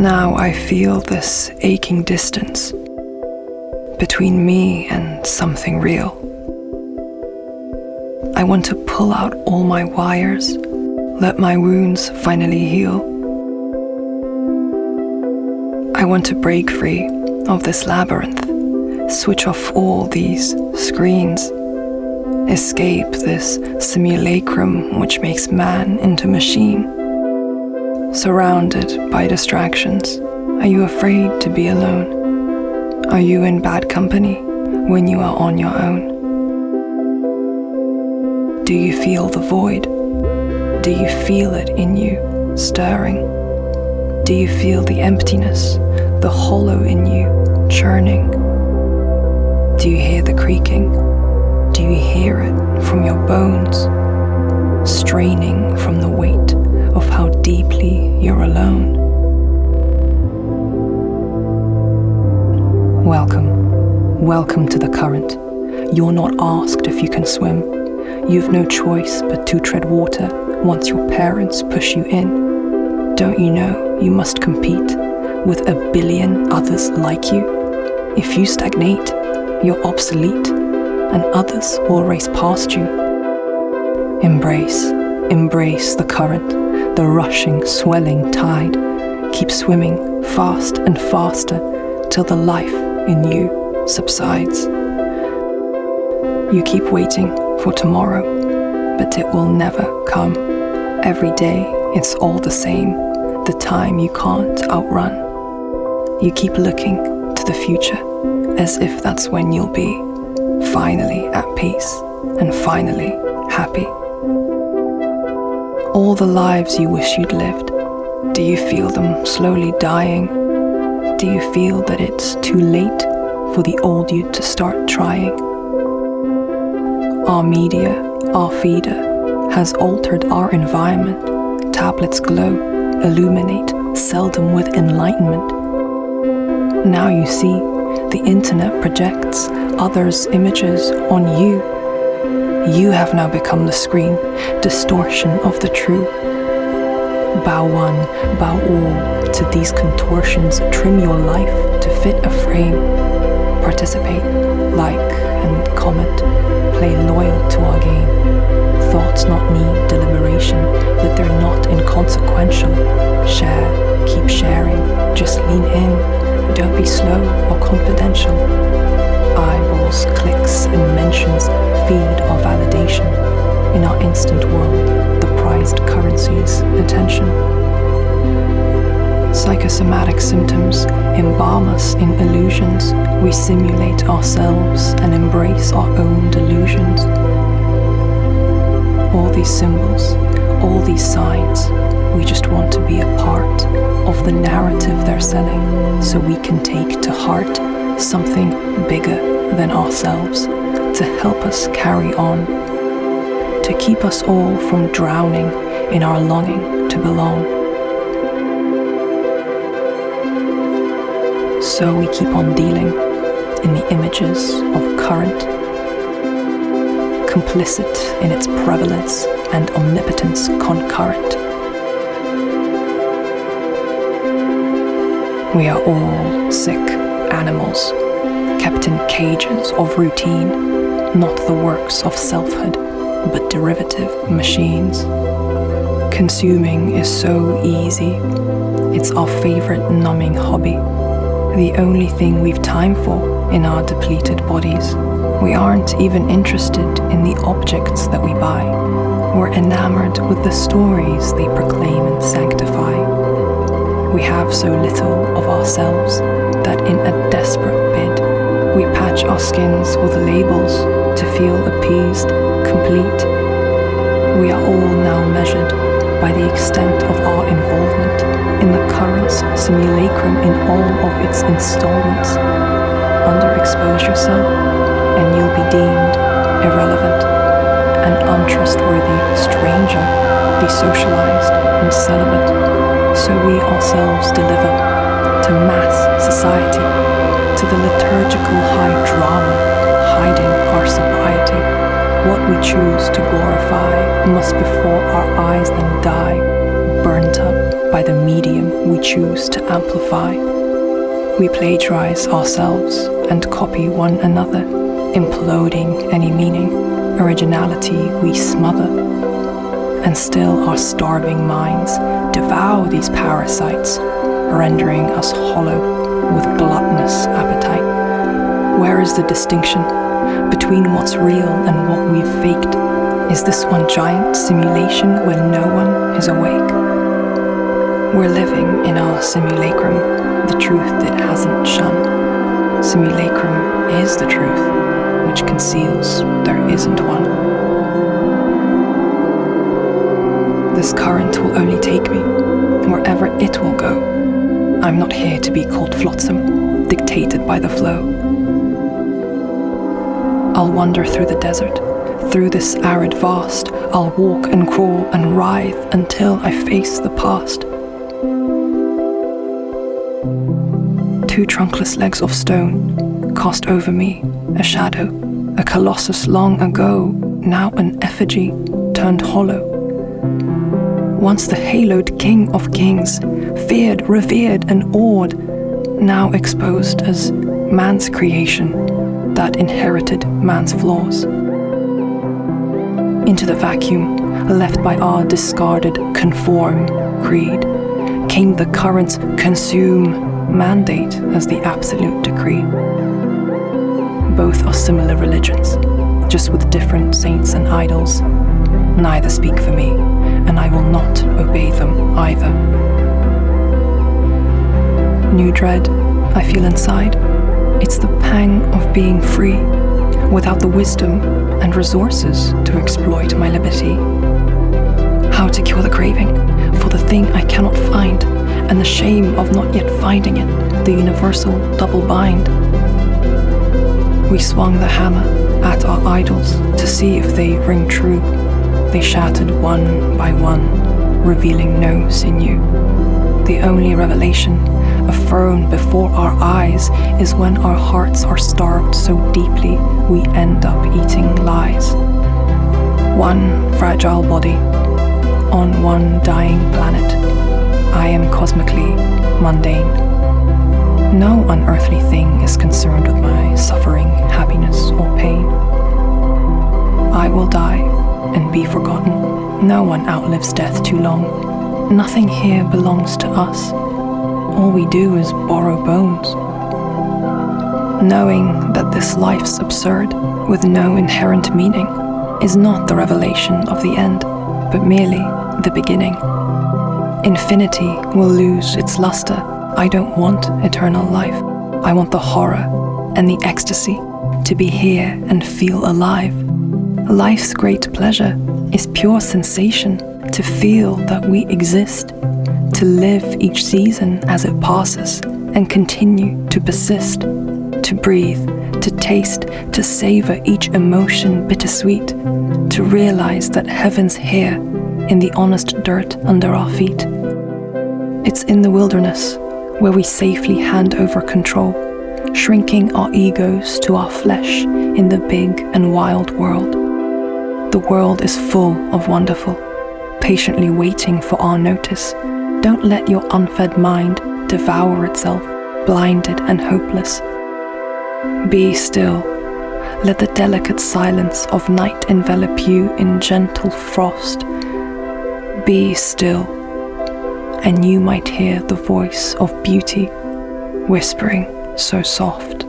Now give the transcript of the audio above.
Now I feel this aching distance between me and something real. I want to pull out all my wires, let my wounds finally heal. I want to break free of this labyrinth, switch off all these screens, escape this simulacrum which makes man into machine. Surrounded by distractions, are you afraid to be alone? Are you in bad company when you are on your own? Do you feel the void? Do you feel it in you, stirring? Do you feel the emptiness, the hollow in you, churning? Do you hear the creaking? Do you hear it from your bones, straining from the weight of how deeply you're alone? Welcome to the current. You're not asked if you can swim. You've no choice but to tread water once your parents push you in. Don't you know you must compete with a billion others like you? If you stagnate, you're obsolete, and others will race past you. Embrace the current, the rushing, swelling tide. Keep swimming fast and faster till the life in you subsides. You keep waiting for tomorrow, but it will never come. Every day it's all the same, the time you can't outrun. You keep looking to the future as if that's when you'll be finally at peace and finally happy. All the lives you wish you'd lived, do you feel them slowly dying? Do you feel that it's too late for the old you to start trying? Our media, our feeder, has altered our environment. Tablets glow, illuminate, seldom with enlightenment. Now you see, the internet projects others' images on you. You have now become the screen, distortion of the true. Bow one, bow all to these contortions. Trim your life to fit a frame. Participate, like and comment. Play loyal to our game. Thoughts not need deliberation, but they're not inconsequential. Share, keep sharing, just lean in. Don't be slow or confidential. Eyeballs, clicks, and mentions feed our validation. In our instant world, the prized currency is attention. Psychosomatic symptoms embalm us in illusions. We simulate ourselves and embrace our own delusions. All these symbols, all these signs, we just want to be a part of the narrative they're selling, so we can take to heart something bigger than ourselves, to help us carry on, to keep us all from drowning in our longing to belong. So we keep on dealing in the images of current, complicit in its prevalence and omnipotence concurrent. We are all sick animals, kept in cages of routine, not the works of selfhood, but derivative machines. Consuming is so easy. It's our favorite numbing hobby, the only thing we've time for in our depleted bodies. We aren't even interested in the objects that we buy. We're enamored with the stories they proclaim and sanctify. We have so little of ourselves that in a desperate bid, we patch our skins with labels to feel appeased, complete. We are all now measured by the extent of our involvement in the current's simulacrum in all of its installments. Underexpose yourself and you'll be deemed irrelevant, an untrustworthy stranger, desocialized and celibate. So we ourselves deliver to mass society, to the liturgical high drama, hiding our sobriety. What we choose to glorify must before our eyes then die, burnt up by the medium we choose to amplify. We plagiarize ourselves and copy one another, imploding any meaning, originality we smother. And still our starving minds devour these parasites, rendering us hollow with gluttonous appetite. Where is the distinction between what's real and what we've faked? Is this one giant simulation where no one is awake? We're living in our simulacrum, the truth it hasn't shunned. Simulacrum is the truth, which conceals there isn't one. This current will only take me wherever it will go. I'm not here to be called flotsam, dictated by the flow. I'll wander through the desert, through this arid vast. I'll walk and crawl and writhe until I face the past. Two trunkless legs of stone cast over me, a shadow, a colossus long ago, now an effigy turned hollow. Once the haloed king of kings, feared, revered and awed, now exposed as man's creation that inherited man's flaws. Into the vacuum left by our discarded conform creed came the current's consume mandate as the absolute decree. Both are similar religions, just with different saints and idols. Neither speak for me, and I will not obey them either. New dread I feel inside. It's the pang of being free, without the wisdom and resources to exploit my liberty. How to cure the craving for the thing I cannot find, and the shame of not yet finding it, the universal double bind. We swung the hammer at our idols to see if they ring true. They shattered one by one, revealing no sinew. The only revelation affirmed before our eyes is when our hearts are starved so deeply we end up eating lies. One fragile body on one dying planet. I am cosmically mundane. No unearthly thing is concerned with my suffering, happiness, or pain. I will die and be forgotten. No one outlives death too long. Nothing here belongs to us. All we do is borrow bones. Knowing that this life's absurd, with no inherent meaning, is not the revelation of the end, but merely the beginning. Infinity will lose its luster. I don't want eternal life. I want the horror and the ecstasy to be here and feel alive. Life's great pleasure is pure sensation, to feel that we exist, to live each season as it passes and continue to persist, to breathe, to taste, to savor each emotion bittersweet, to realize that heaven's here in the honest dirt under our feet. It's in the wilderness where we safely hand over control, shrinking our egos to our flesh in the big and wild world. The world is full of wonderful, patiently waiting for our notice. Don't let your unfed mind devour itself, blinded and hopeless. Be still. Let the delicate silence of night envelop you in gentle frost. Be still, and you might hear the voice of beauty whispering so soft.